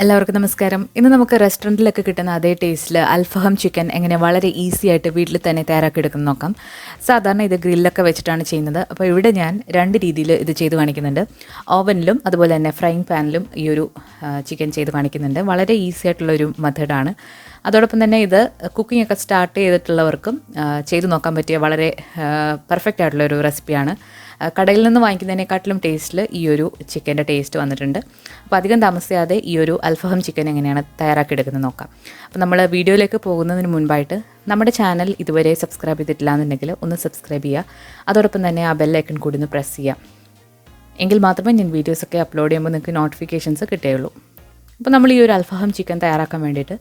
എല്ലാവർക്കും നമസ്കാരം. ഇന്ന് നമുക്ക് റെസ്റ്റോറൻറ്റിലൊക്കെ കിട്ടുന്ന അതേ ടേസ്റ്റിൽ അൽഫഹം ചിക്കൻ എങ്ങനെ വളരെ ഈസി ആയിട്ട് വീട്ടിൽ തന്നെ തയ്യാറാക്കി എടുക്കുന്നത് നോക്കാം. സാധാരണ ഇത് ഗ്രില്ലൊക്കെ വെച്ചിട്ടാണ് ചെയ്യുന്നത്. അപ്പോൾ ഇവിടെ ഞാൻ രണ്ട് രീതിയിൽ ഇത് ചെയ്ത് കാണിക്കുന്നുണ്ട്. ഓവനിലും അതുപോലെ തന്നെ ഫ്രൈയിങ് പാനിലും ഈ ഒരു ചിക്കൻ ചെയ്ത് കാണിക്കുന്നുണ്ട്. വളരെ ഈസി ആയിട്ടുള്ളൊരു മെത്തേഡാണ്. അതോടൊപ്പം തന്നെ ഇത് കുക്കിംഗ് ഒക്കെ സ്റ്റാർട്ട് ചെയ്തിട്ടുള്ളവർക്കും ചെയ്ത് നോക്കാൻ പറ്റിയ വളരെ പെർഫെക്റ്റ് ആയിട്ടുള്ളൊരു റെസിപ്പിയാണ്. കടയിൽ നിന്ന് വാങ്ങിക്കുന്നതിനെക്കാട്ടിലും ടേസ്റ്റിൽ ഈ ഒരു ചിക്കൻ്റെ ടേസ്റ്റ് വന്നിട്ടുണ്ട്. അപ്പോൾ അധികം താമസിയാതെ ഈ ഒരു അൽഫഹം ചിക്കൻ എങ്ങനെയാണ് തയ്യാറാക്കിയെടുക്കുന്നത് നോക്കാം. അപ്പോൾ നമ്മൾ വീഡിയോയിലേക്ക് പോകുന്നതിന് മുൻപായിട്ട് നമ്മുടെ ചാനൽ ഇതുവരെ സബ്സ്ക്രൈബ് ചെയ്തിട്ടില്ല എന്നുണ്ടെങ്കിൽ ഒന്ന് സബ്സ്ക്രൈബ് ചെയ്യുക. അതോടൊപ്പം തന്നെ ആ ബെല്ലൈക്കൺ കൂടി ഒന്ന് പ്രസ് ചെയ്യുക. എങ്കിൽ മാത്രമേ ഞാൻ വീഡിയോസൊക്കെ അപ്ലോഡ് ചെയ്യുമ്പോൾ നിങ്ങൾക്ക് നോട്ടിഫിക്കേഷൻസ് കിട്ടുകയുള്ളൂ. അപ്പോൾ നമ്മൾ ഈ ഒരു അൽഫഹം ചിക്കൻ തയ്യാറാക്കാൻ വേണ്ടിയിട്ട്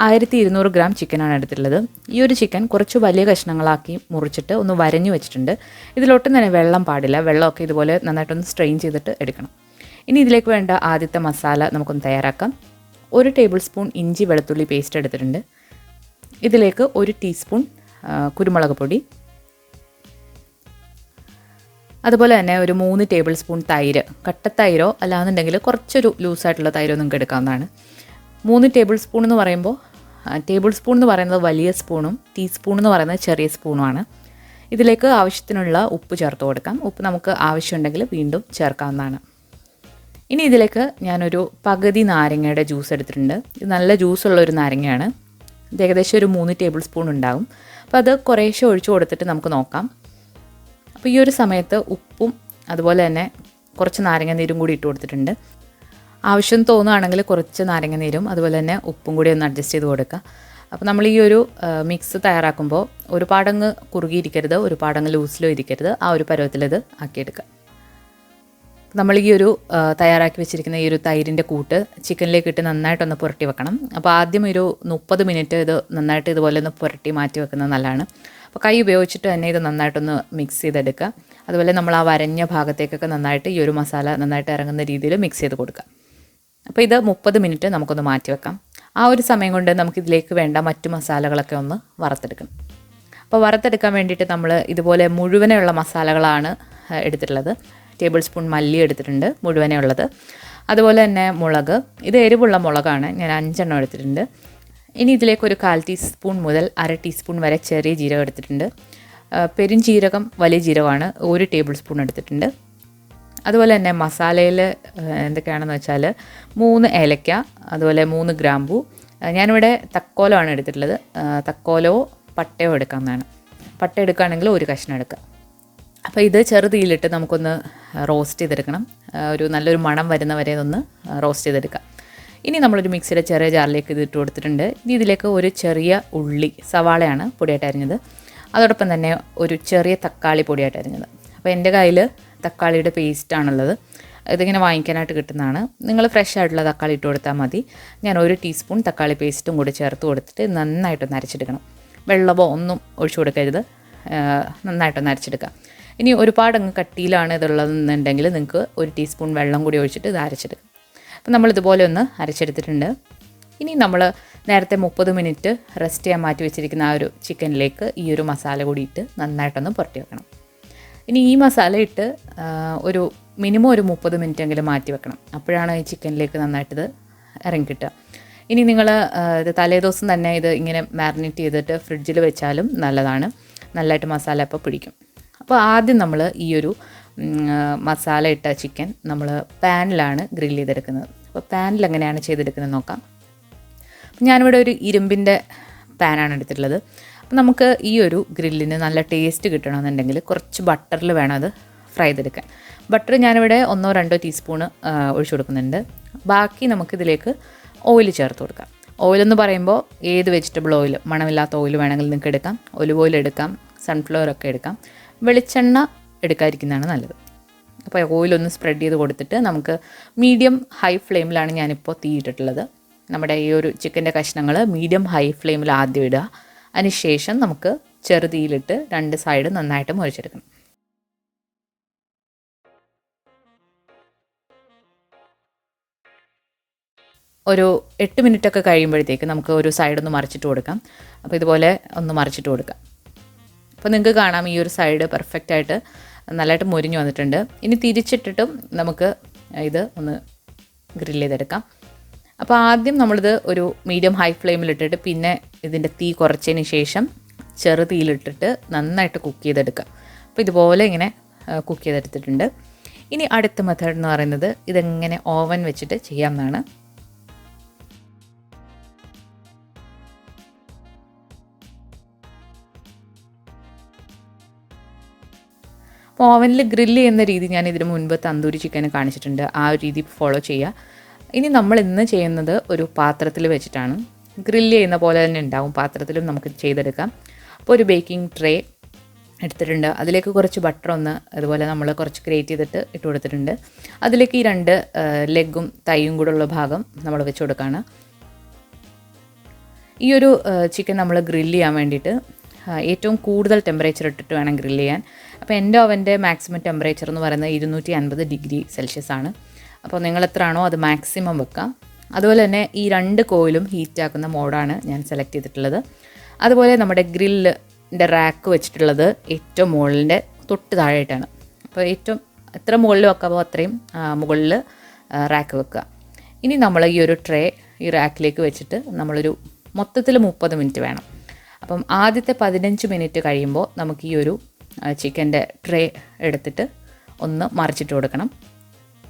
1200 ഗ്രാം ചിക്കനാണ് എടുത്തിട്ടുള്ളത്. ഈ ഒരു ചിക്കൻ കുറച്ച് വലിയ കഷ്ണങ്ങളാക്കി മുറിച്ചിട്ട് ഒന്ന് വരഞ്ഞു വെച്ചിട്ടുണ്ട്. ഇതിലൊട്ടും തന്നെ വെള്ളം പാടില്ല. വെള്ളമൊക്കെ ഇതുപോലെ നന്നായിട്ടൊന്ന് സ്ട്രെയിൻ ചെയ്തിട്ട് എടുക്കണം. ഇനി ഇതിലേക്ക് വേണ്ട ആദ്യത്തെ മസാല നമുക്കൊന്ന് തയ്യാറാക്കാം. 1 ടേബിൾ സ്പൂൺ ഇഞ്ചി വെളുത്തുള്ളി പേസ്റ്റ് എടുത്തിട്ടുണ്ട്. ഇതിലേക്ക് 1 ടീസ്പൂൺ കുരുമുളക് പൊടി, അതുപോലെ തന്നെ ഒരു 3 ടേബിൾ സ്പൂൺ തൈര്, കട്ടത്തൈരോ അല്ലാന്നുണ്ടെങ്കിൽ കുറച്ചൊരു ലൂസായിട്ടുള്ള തൈരോ നിങ്ങൾക്ക് എടുക്കാവുന്നതാണ്. 3 ടേബിൾ സ്പൂൺ എന്ന് പറയുമ്പോൾ ടേബിൾ സ്പൂൺ എന്ന് പറയുന്നത് വലിയ സ്പൂണും ടീസ്പൂൺ എന്ന് പറയുന്നത് ചെറിയ സ്പൂണുമാണ്. ഇതിലേക്ക് ആവശ്യത്തിനുള്ള ഉപ്പ് ചേർത്ത് കൊടുക്കാം. ഉപ്പ് നമുക്ക് ആവശ്യമുണ്ടെങ്കിൽ വീണ്ടും ചേർക്കാവുന്നതാണ്. ഇനി ഇതിലേക്ക് ഞാനൊരു പകുതി നാരങ്ങയുടെ ജ്യൂസ് എടുത്തിട്ടുണ്ട്. ഇത് നല്ല ജ്യൂസുള്ളൊരു നാരങ്ങയാണ്. ഇത് ഏകദേശം ഒരു 3 ടേബിൾ സ്പൂൺ ഉണ്ടാകും. അപ്പോൾ അത് കുറേശ്ശെ ഒഴിച്ചു കൊടുത്തിട്ട് നമുക്ക് നോക്കാം. അപ്പോൾ ഈ ഒരു സമയത്ത് ഉപ്പും അതുപോലെ തന്നെ കുറച്ച് നാരങ്ങ നീരും കൂടി ഇട്ട് കൊടുത്തിട്ടുണ്ട്. ആവശ്യം തോന്നുകയാണെങ്കിൽ കുറച്ച് നാരങ്ങ നീരും അതുപോലെ തന്നെ ഉപ്പും കൂടി ഒന്ന് അഡ്ജസ്റ്റ് ചെയ്ത് കൊടുക്കുക. അപ്പോൾ നമ്മൾ ഈ ഒരു മിക്സ് തയ്യാറാക്കുമ്പോൾ ഒരുപാടങ്ങ് കുറുകിയിരിക്കരുത്, ഒരുപാടങ്ങ് ലൂസിലോ ഇരിക്കരുത്. ആ ഒരു പരുവത്തിലിത് ആക്കിയെടുക്കുക. നമ്മൾ ഈ ഒരു തയ്യാറാക്കി വെച്ചിരിക്കുന്ന ഈ ഒരു തൈരിൻ്റെ കൂട്ട് ചിക്കനിലേക്ക് ഇട്ട് നന്നായിട്ടൊന്ന് പുരട്ടി വെക്കണം. അപ്പോൾ ആദ്യം ഒരു 30 മിനിറ്റ് ഇത് നന്നായിട്ട് ഇതുപോലെ ഒന്ന് പുരട്ടി മാറ്റി വെക്കുന്നത് നല്ലതാണ്. അപ്പോൾ കൈ ഉപയോഗിച്ചിട്ട് തന്നെ ഇത് നന്നായിട്ടൊന്ന് മിക്സ് ചെയ്തെടുക്കുക. അതുപോലെ നമ്മൾ ആ വരഞ്ഞ ഭാഗത്തേക്കൊക്കെ നന്നായിട്ട് ഈ ഒരു മസാല നന്നായിട്ട് ഇറങ്ങുന്ന രീതിയിൽ മിക്സ് ചെയ്ത് കൊടുക്കുക. അപ്പോൾ ഇത് 30 മിനിറ്റ് നമുക്കൊന്ന് മാറ്റി വെക്കാം. ആ ഒരു സമയം കൊണ്ട് നമുക്കിതിലേക്ക് വേണ്ട മറ്റു മസാലകളൊക്കെ ഒന്ന് വറുത്തെടുക്കണം. അപ്പോൾ വറുത്തെടുക്കാൻ വേണ്ടിയിട്ട് നമ്മൾ ഇതുപോലെ മുഴുവനെയുള്ള മസാലകളാണ് എടുത്തിട്ടുള്ളത്. ടേബിൾ സ്പൂൺ മല്ലി എടുത്തിട്ടുണ്ട്, മുഴുവനെ ഉള്ളത്. അതുപോലെ തന്നെ മുളക്, ഇത് എരിവുള്ള മുളകാണ്, ഞാൻ 5 എണ്ണം എടുത്തിട്ടുണ്ട്. ഇനി ഇതിലേക്ക് ഒരു 1/4 ടീസ്പൂൺ മുതൽ 1/2 ടീസ്പൂൺ വരെ ചെറിയ ജീരകം എടുത്തിട്ടുണ്ട്. പെരുംജീരകം വലിയ ജീരകമാണ് 1 ടേബിൾ സ്പൂൺ എടുത്തിട്ടുണ്ട്. അതുപോലെ തന്നെ മസാലയിൽ എന്തൊക്കെയാണെന്ന് വെച്ചാൽ 3 ഏലക്ക, അതുപോലെ 3 ഗ്രാമ്പൂ. ഞാനിവിടെ തക്കോലമാണ് എടുത്തിട്ടുള്ളത്. തക്കോലോ പട്ടയോ എടുക്കാവുന്നതാണ്. പട്ട എടുക്കുകയാണെങ്കിൽ 1 കഷ്ണം എടുക്കുക. അപ്പോൾ ഇത് ചെറുതീയിലിട്ട് നമുക്കൊന്ന് റോസ്റ്റ് ചെയ്തെടുക്കണം. ഒരു നല്ലൊരു മണം വരുന്നവരെ ഒന്ന് റോസ്റ്റ് ചെയ്തെടുക്കാം. ഇനി നമ്മളൊരു മിക്സിയുടെ ചെറിയ ജാറിലേക്ക് ഇത് ഇട്ട് കൊടുത്തിട്ടുണ്ട്. ഇനി ഇതിലേക്ക് ഒരു ചെറിയ ഉള്ളി, സവാളയാണ് പൊടിയായിട്ട് അരിഞ്ഞത്. അതോടൊപ്പം തന്നെ ഒരു ചെറിയ തക്കാളി പൊടിയായിട്ട് അരിഞ്ഞത്. അപ്പോൾ എൻ്റെ കയ്യിൽ തക്കാളിയുടെ പേസ്റ്റാണുള്ളത്. ഇതിങ്ങനെ വാങ്ങിക്കാനായിട്ട് കിട്ടുന്നതാണ്. നിങ്ങൾ ഫ്രഷ് ആയിട്ടുള്ള തക്കാളി ഇട്ട് കൊടുത്താൽ മതി. ഞാൻ 1 ടീസ്പൂൺ തക്കാളി പേസ്റ്റും കൂടി ചേർത്ത് കൊടുത്തിട്ട് നന്നായിട്ടൊന്ന് അരച്ചെടുക്കണം. വെള്ളമോ ഒന്നും ഒഴിച്ചു കൊടുക്കരുത്. നന്നായിട്ടൊന്ന് അരച്ചെടുക്കാം. ഇനി ഒരുപാട് അങ്ങ് കട്ടിയിലാണ് ഇതുള്ളതെന്നുണ്ടെങ്കിൽ നിങ്ങൾക്ക് 1 ടീസ്പൂൺ വെള്ളം കൂടി ഒഴിച്ചിട്ട് ഇത് അരച്ചെടുക്കാം. അപ്പോൾ നമ്മളിതുപോലെ ഒന്ന് അരച്ചെടുത്തിട്ടുണ്ട്. ഇനി നമ്മൾ നേരത്തെ 30 മിനിറ്റ് റെസ്റ്റ് ചെയ്യാൻ മാറ്റി വെച്ചിരിക്കുന്ന ആ ഒരു ചിക്കനിലേക്ക് ഈ ഒരു മസാല കൂടി ഇട്ട് നന്നായിട്ടൊന്ന് പുരട്ടി വെക്കണം. ഇനി ഈ മസാല ഇട്ട് ഒരു മിനിമം ഒരു 30 മിനിറ്റ് എങ്കിലും മാറ്റി വെക്കണം. അപ്പോഴാണ് ഈ ചിക്കനിലേക്ക് നന്നായിട്ടിത് ഇറങ്ങി കിട്ടുക. ഇനി നിങ്ങൾ ഇത് തലേദിവസം തന്നെ ഇത് ഇങ്ങനെ മാരിനേറ്റ് ചെയ്തിട്ട് ഫ്രിഡ്ജിൽ വെച്ചാലും നല്ലതാണ്. നല്ലതായിട്ട് മസാല അപ്പോൾ പിടിക്കും. അപ്പോൾ ആദ്യം നമ്മൾ ഈ ഒരു മസാല ഇട്ട ചിക്കൻ നമ്മൾ പാനിലാണ് ഗ്രില്ല് ചെയ്തെടുക്കുന്നത്. അപ്പോൾ പാനിൽ എങ്ങനെയാണ് ചെയ്തെടുക്കുന്നത് നോക്കാം. ഞാനിവിടെ ഒരു ഇരുമ്പിൻ്റെ പാനാണ് എടുത്തിട്ടുള്ളത്. അപ്പോൾ നമുക്ക് ഈ ഒരു ഗ്രില്ലിന് നല്ല ടേസ്റ്റ് കിട്ടണമെന്നുണ്ടെങ്കിൽ കുറച്ച് ബട്ടറിൽ വേണം അത് ഫ്രൈ ചെയ്തെടുക്കാൻ. ബട്ടർ ഞാനിവിടെ 1-2 ടീസ്പൂണ് ഒഴിച്ചു കൊടുക്കുന്നുണ്ട്. ബാക്കി നമുക്കിതിലേക്ക് ഓയിൽ ചേർത്ത് കൊടുക്കാം. ഓയിലെന്ന് പറയുമ്പോൾ ഏത് വെജിറ്റബിൾ ഓയിൽ, മണമില്ലാത്ത ഓയിൽ വേണമെങ്കിൽ നിങ്ങൾക്ക് എടുക്കാം. ഒലിവ് ഓയിൽ എടുക്കാം, സൺഫ്ലവർ ഒക്കെ എടുക്കാം. വെളിച്ചെണ്ണ എടുക്കാതിരിക്കുന്നതാണ് നല്ലത്. അപ്പോൾ ഓയിലൊന്ന് സ്പ്രെഡ് ചെയ്ത് കൊടുത്തിട്ട് നമുക്ക് മീഡിയം ഹൈ ഫ്ലെയിമിലാണ് ഞാനിപ്പോൾ തീയിട്ടിട്ടുള്ളത്. നമ്മുടെ ഈ ഒരു ചിക്കൻ്റെ കഷ്ണങ്ങൾ മീഡിയം ഹൈ ഫ്ലെയിമിൽ ആദ്യം ഇടുക. അതിനുശേഷം നമുക്ക് ചെറുതീയിലിട്ട് 2 സൈഡ് നന്നായിട്ട് മുറിച്ചെടുക്കണം. ഒരു 8 മിനിറ്റൊക്കെ കഴിയുമ്പോഴത്തേക്ക് നമുക്ക് ഒരു സൈഡൊന്ന് മറിച്ചിട്ട് കൊടുക്കാം. അപ്പോൾ ഇതുപോലെ ഒന്ന് മറിച്ചിട്ട് കൊടുക്കാം. അപ്പോൾ നിങ്ങൾക്ക് കാണാം ഈ ഒരു സൈഡ് പെർഫെക്റ്റായിട്ട് നല്ലതായിട്ട് മുരിഞ്ഞു വന്നിട്ടുണ്ട്. ഇനി തിരിച്ചിട്ടിട്ടും നമുക്ക് ഇത് ഒന്ന് ഗ്രില്ല് ചെയ്തെടുക്കാം. അപ്പോൾ ആദ്യം നമ്മളിത് ഒരു മീഡിയം ഹൈ ഫ്ലെയിമിലിട്ടിട്ട് പിന്നെ ഇതിൻ്റെ തീ കുറച്ചതിന് ശേഷം ചെറു തീയിലിട്ടിട്ട് നന്നായിട്ട് കുക്ക് ചെയ്തെടുക്കുക. അപ്പോൾ ഇതുപോലെ ഇങ്ങനെ കുക്ക് ചെയ്തെടുത്തിട്ടുണ്ട്. ഇനി അടുത്ത മെത്തേഡ് എന്ന് പറയുന്നത് ഇതെങ്ങനെ ഓവൻ വെച്ചിട്ട് ചെയ്യാമെന്നാണ്. അപ്പോൾ ഓവനിൽ ഗ്രില്ല് ചെയ്യുന്ന രീതി ഞാൻ ഇതിന് മുൻപ് തന്തൂരി ചിക്കൻ കാണിച്ചിട്ടുണ്ട്. ആ ഒരു രീതി ഫോളോ ചെയ്യുക. ഇനി നമ്മൾ ഇന്ന് ചെയ്യുന്നത് ഒരു പാത്രത്തിൽ വെച്ചിട്ടാണ്. ഗ്രില്ല് ചെയ്യുന്ന പോലെ തന്നെ ഉണ്ടാവും, പാത്രത്തിലും നമുക്ക് ചെയ്തെടുക്കാം. അപ്പോൾ ഒരു ബേക്കിംഗ് ട്രേ എടുത്തിട്ടുണ്ട്. അതിലേക്ക് കുറച്ച് ബട്ടർ അതുപോലെ നമ്മൾ കുറച്ച് ഗ്രേറ്റ് ചെയ്തിട്ട് ഇട്ട് കൊടുത്തിട്ടുണ്ട്. അതിലേക്ക് ഈ 2 ലെഗും തൈയും കൂടെ ഉള്ള ഭാഗം നമ്മൾ വെച്ച് കൊടുക്കുകയാണ്. ഈ ഒരു ചിക്കൻ നമ്മൾ ഗ്രില്ല് ചെയ്യാൻ വേണ്ടിയിട്ട് ഏറ്റവും കൂടുതൽ ടെമ്പറേച്ചർ ഇട്ടിട്ട് വേണം ഗ്രില്ല് ചെയ്യാൻ. അപ്പോൾ എൻ്റെ ഓവൻ്റെ മാക്സിമം ടെമ്പറേച്ചർ എന്ന് പറയുന്നത് 250 ഡിഗ്രി സെൽഷ്യസ് ആണ്. അപ്പോൾ നിങ്ങൾ എത്രയാണോ അത് മാക്സിമം വെക്കാം. അതുപോലെ തന്നെ ഈ 2 കോയിലും ഹീറ്റാക്കുന്ന മോഡാണ് ഞാൻ സെലക്ട് ചെയ്തിട്ടുള്ളത്. അതുപോലെ നമ്മുടെ ഗ്രില്ലിൻ്റെ റാക്ക് വെച്ചിട്ടുള്ളത് ഏറ്റവും മുകളിൻ്റെ തൊട്ട് താഴെയായിട്ടാണ്. അപ്പോൾ ഏറ്റവും എത്ര മുകളിൽ വെക്കാമോ അത്രയും മുകളിൽ റാക്ക് വെക്കുക. ഇനി നമ്മൾ ഈ ഒരു ട്രേ ഈ റാക്കിലേക്ക് വെച്ചിട്ട് നമ്മളൊരു മൊത്തത്തിൽ 30 മിനിറ്റ് വേണം. അപ്പം ആദ്യത്തെ 15 മിനിറ്റ് കഴിയുമ്പോൾ നമുക്ക് ഈ ഒരു ചിക്കൻ്റെ ട്രേ എടുത്തിട്ട് ഒന്ന് മറിച്ചിട്ട് കൊടുക്കണം.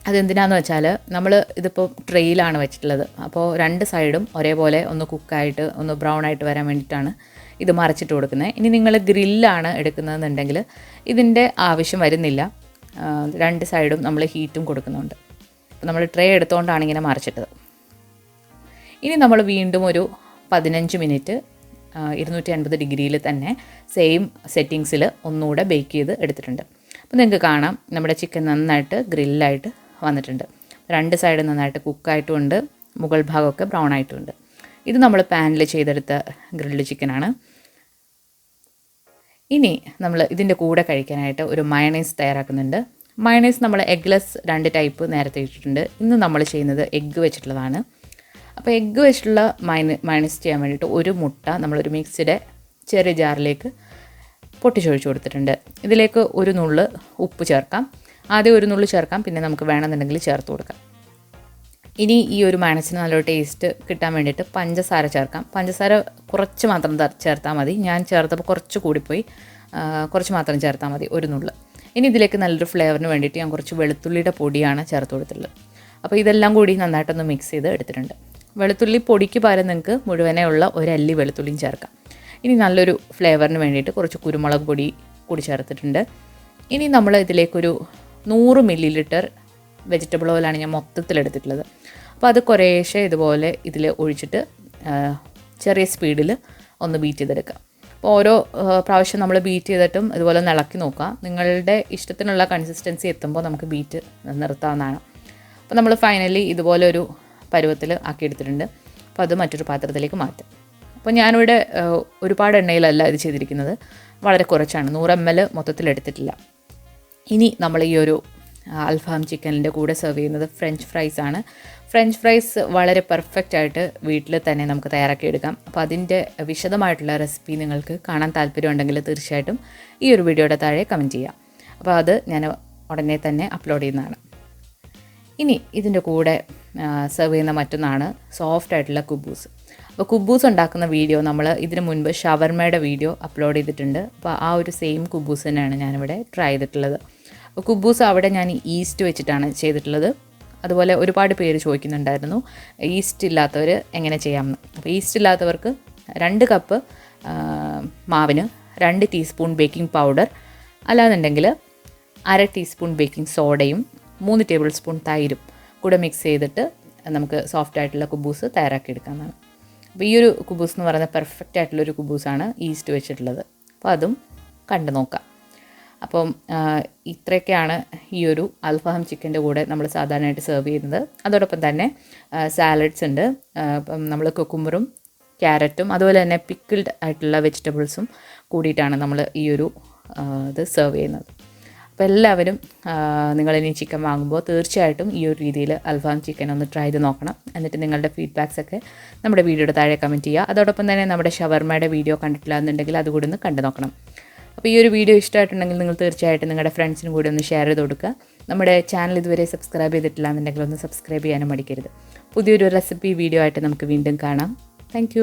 അതെന്തിനാന്ന് വെച്ചാൽ നമ്മൾ ഇതിപ്പോൾ ട്രെയിലാണ് വെച്ചിട്ടുള്ളത്. അപ്പോൾ 2 സൈഡും ഒരേപോലെ ഒന്ന് കുക്കായിട്ട് ഒന്ന് ബ്രൗൺ ആയിട്ട് വരാൻ വേണ്ടിയിട്ടാണ് ഇത് മറിച്ചിട്ട് കൊടുക്കുന്നത്. ഇനി നിങ്ങൾ ഗ്രില്ലാണ് എടുക്കുന്നതെന്നുണ്ടെങ്കിൽ ഇതിൻ്റെ ആവശ്യം വരുന്നില്ല. 2 സൈഡും നമ്മൾ ഹീറ്റും കൊടുക്കുന്നുണ്ട്. അപ്പോൾ നമ്മൾ ട്രേ എടുത്തുകൊണ്ടാണ് ഇങ്ങനെ മറിച്ചിട്ടത്. ഇനി നമ്മൾ വീണ്ടും ഒരു 15 മിനിറ്റ് 250 ഡിഗ്രിയിൽ തന്നെ സെയിം സെറ്റിങ്സിൽ ഒന്നുകൂടെ ബേക്ക് ചെയ്ത് എടുത്തിട്ടുണ്ട്. അപ്പോൾ നിങ്ങൾക്ക് കാണാം നമ്മുടെ ചിക്കൻ നന്നായിട്ട് ഗ്രില്ലായിട്ട് വന്നിട്ടുണ്ട്. 2 സൈഡ് നന്നായിട്ട് കുക്കായിട്ടുമുണ്ട്, മുകൾ ഭാഗമൊക്കെ ബ്രൗൺ ആയിട്ടുമുണ്ട്. ഇത് നമ്മൾ പാനിൽ ചെയ്തെടുത്ത ഗ്രിൽഡ് ചിക്കനാണ്. ഇനി നമ്മൾ ഇതിൻ്റെ കൂടെ കഴിക്കാനായിട്ട് ഒരു മയണൈസ് തയ്യാറാക്കുന്നുണ്ട്. മയണൈസ് നമ്മൾ എഗ്ലെസ് 2 ടൈപ്പ് നേരത്തെ ഇട്ടിട്ടുണ്ട്. ഇന്ന് നമ്മൾ ചെയ്യുന്നത് എഗ്ഗ് വെച്ചിട്ടുള്ളതാണ്. അപ്പോൾ എഗ്ഗ് വെച്ചിട്ടുള്ള മയണൈസ് ചെയ്യാൻ വേണ്ടിയിട്ട് ഒരു മുട്ട നമ്മളൊരു മിക്സിയുടെ ചെറിയ ജാറിലേക്ക് പൊട്ടിച്ചൊഴിച്ച് കൊടുത്തിട്ടുണ്ട്. ഇതിലേക്ക് ഒരു നുള്ള് ഉപ്പ് ചേർക്കാം. ആദ്യം ഒരു നുള്ള് ചേർക്കാം, പിന്നെ നമുക്ക് വേണമെന്നുണ്ടെങ്കിൽ ചേർത്ത് കൊടുക്കാം. ഇനി ഈ ഒരു മയണൈസിന് നല്ലൊരു ടേസ്റ്റ് കിട്ടാൻ വേണ്ടിയിട്ട് പഞ്ചസാര ചേർക്കാം. പഞ്ചസാര കുറച്ച് മാത്രം ചേർത്താൽ മതി. ഞാൻ ചേർത്തപ്പോൾ കുറച്ച് കൂടിപ്പോയി, കുറച്ച് മാത്രം ചേർത്താൽ മതി, ഒരു നുള്ള്. ഇനി ഇതിലേക്ക് നല്ലൊരു ഫ്ലേവറിന് വേണ്ടിയിട്ട് ഞാൻ കുറച്ച് വെളുത്തുള്ളിയുടെ പൊടിയാണ് ചേർത്ത് കൊടുത്തിട്ടുള്ളത്. അപ്പോൾ ഇതെല്ലാം കൂടി നന്നായിട്ടൊന്ന് മിക്സ് ചെയ്ത് എടുത്തിട്ടുണ്ട്. വെളുത്തുള്ളി പൊടിക്ക് പകരം നിങ്ങൾക്ക് മുഴുവനേ ഉള്ള ഒരു അല്ലി വെളുത്തുള്ളിയും ചേർക്കാം. ഇനി നല്ലൊരു ഫ്ലേവറിന് വേണ്ടിയിട്ട് കുറച്ച് കുരുമുളക് പൊടി കൂടി ചേർത്തിട്ടുണ്ട്. ഇനി നമ്മൾ ഇതിലേക്കൊരു 100 മില്ലി ലിറ്റർ വെജിറ്റബിൾ ഓയിലാണ് ഞാൻ മൊത്തത്തിലെടുത്തിട്ടുള്ളത്. അപ്പോൾ അത് കുറേശ്ശെ ഇതുപോലെ ഇതിൽ ഒഴിച്ചിട്ട് ചെറിയ സ്പീഡിൽ ഒന്ന് ബീറ്റ് ചെയ്തെടുക്കുക. അപ്പോൾ ഓരോ പ്രാവശ്യം നമ്മൾ ബീറ്റ് ചെയ്തിട്ടും ഇതുപോലെ ഒന്ന് ഇളക്കി നോക്കുക. നിങ്ങളുടെ ഇഷ്ടത്തിനുള്ള കൺസിസ്റ്റൻസി എത്തുമ്പോൾ നമുക്ക് ബീറ്റ് നിർത്താവുന്നതാണ്. അപ്പോൾ നമ്മൾ ഫൈനലി ഇതുപോലെ ഒരു പരുവത്തിൽ ആക്കിയെടുത്തിട്ടുണ്ട്. അപ്പോൾ അത് മറ്റൊരു പാത്രത്തിലേക്ക് മാറ്റാം. അപ്പോൾ ഞാനിവിടെ ഒരുപാട് എണ്ണയിലല്ല ഇത് ചെയ്തിരിക്കുന്നത്, വളരെ കുറച്ചാണ്, 100 ml മൊത്തത്തിൽ എടുത്തിട്ടില്ല. ഇനി നമ്മൾ ഈ ഒരു അൽഫാം ചിക്കനിൻ്റെ കൂടെ സെർവ് ചെയ്യുന്നത് ഫ്രഞ്ച് ഫ്രൈസ് ആണ്. ഫ്രഞ്ച് ഫ്രൈസ് വളരെ പെർഫെക്റ്റ് ആയിട്ട് വീട്ടിൽ തന്നെ നമുക്ക് തയ്യാറാക്കിയെടുക്കാം. അപ്പോൾ അതിൻ്റെ വിശദമായിട്ടുള്ള റെസിപ്പി നിങ്ങൾക്ക് കാണാൻ താല്പര്യമുണ്ടെങ്കിൽ തീർച്ചയായിട്ടും ഈ ഒരു വീഡിയോയുടെ താഴെ കമൻറ്റ് ചെയ്യാം. അപ്പോൾ അത് ഞാൻ ഉടനെ തന്നെ അപ്ലോഡ് ചെയ്യുന്നതാണ്. ഇനി ഇതിൻ്റെ കൂടെ സെർവ് ചെയ്യുന്ന മറ്റൊന്നാണ് സോഫ്റ്റ് ആയിട്ടുള്ള കുബൂസ്. അപ്പോൾ കുബൂസ് ഉണ്ടാക്കുന്ന വീഡിയോ നമ്മൾ ഇതിന് മുൻപ് ഷവർമയുടെ വീഡിയോ അപ്ലോഡ് ചെയ്തിട്ടുണ്ട്. അപ്പോൾ ആ ഒരു സെയിം കുബൂസ് തന്നെയാണ് ഞാനിവിടെ ട്രൈ ചെയ്തിട്ടുള്ളത്. അപ്പോൾ കുബൂസ് അവിടെ ഞാൻ ഈസ്റ്റ് വെച്ചിട്ടാണ് ചെയ്തിട്ടുള്ളത്. അതുപോലെ ഒരുപാട് പേര് ചോദിക്കുന്നുണ്ടായിരുന്നു ഈസ്റ്റ് ഇല്ലാത്തവർ എങ്ങനെ ചെയ്യാമെന്ന്. അപ്പോൾ ഈസ്റ്റ് ഇല്ലാത്തവർക്ക് 2 കപ്പ് മാവിന് 2 ടീസ്പൂൺ ബേക്കിംഗ് പൗഡർ, അല്ലാന്നുണ്ടെങ്കിൽ 1/2 ടീസ്പൂൺ ബേക്കിംഗ് സോഡയും 3 ടേബിൾ സ്പൂൺ തൈരും കൂടെ മിക്സ് ചെയ്തിട്ട് നമുക്ക് സോഫ്റ്റ് ആയിട്ടുള്ള കുബൂസ് തയ്യാറാക്കിയെടുക്കാവുന്നതാണ്. അപ്പോൾ ഈ ഒരു കുബൂസ് എന്ന് പറയുന്നത് പെർഫെക്റ്റ് ആയിട്ടുള്ളൊരു കുബൂസാണ് ഈസ്റ്റ് വെച്ചിട്ടുള്ളത്. അപ്പോൾ അതും കണ്ടു നോക്കാം. അപ്പം ഇത്രയൊക്കെയാണ് ഈ ഒരു അൽഫഹം ചിക്കൻ്റെ കൂടെ നമ്മൾ സാധാരണയായിട്ട് സെർവ് ചെയ്യുന്നത്. അതോടൊപ്പം തന്നെ സാലഡ്സ് ഉണ്ട്. അപ്പം നമ്മൾ കുക്കുമ്പറും ക്യാരറ്റും അതുപോലെ തന്നെ പിക്കിൾഡ് ആയിട്ടുള്ള വെജിറ്റബിൾസും കൂടിയിട്ടാണ് നമ്മൾ ഈ ഒരു ഇത് സെർവ് ചെയ്യുന്നത്. അപ്പോൾ എല്ലാവരും നിങ്ങളിനി ചിക്കൻ വാങ്ങുമ്പോൾ തീർച്ചയായിട്ടും ഈ ഒരു രീതിയിൽ അൽഫാം ചിക്കൻ ഒന്ന് ട്രൈ ചെയ്ത് നോക്കണം. എന്നിട്ട് നിങ്ങളുടെ ഫീഡ്ബാക്സൊക്കെ നമ്മുടെ വീഡിയോയുടെ താഴെ കമൻറ്റ് ചെയ്യുക. അതോടൊപ്പം തന്നെ നമ്മുടെ ഷവർമയുടെ വീഡിയോ കണ്ടിട്ടില്ല എന്നുണ്ടെങ്കിൽ അതുകൂടി ഒന്ന് കണ്ടു നോക്കണം. അപ്പോൾ ഈ ഒരു വീഡിയോ ഇഷ്ടമായിട്ടുണ്ടെങ്കിൽ നിങ്ങൾ തീർച്ചയായിട്ടും നിങ്ങളുടെ ഫ്രണ്ട്സിനും കൂടി ഒന്ന് ഷെയർ ചെയ്ത് കൊടുക്കുക. നമ്മുടെ ചാനൽ ഇതുവരെ സബ്സ്ക്രൈബ് ചെയ്തിട്ടില്ല എന്നുണ്ടെങ്കിൽ ഒന്ന് സബ്സ്ക്രൈബ് ചെയ്യാനും മടിക്കരുത്. പുതിയൊരു റെസിപ്പി വീഡിയോ ആയിട്ട് നമുക്ക് വീണ്ടും കാണാം. താങ്ക്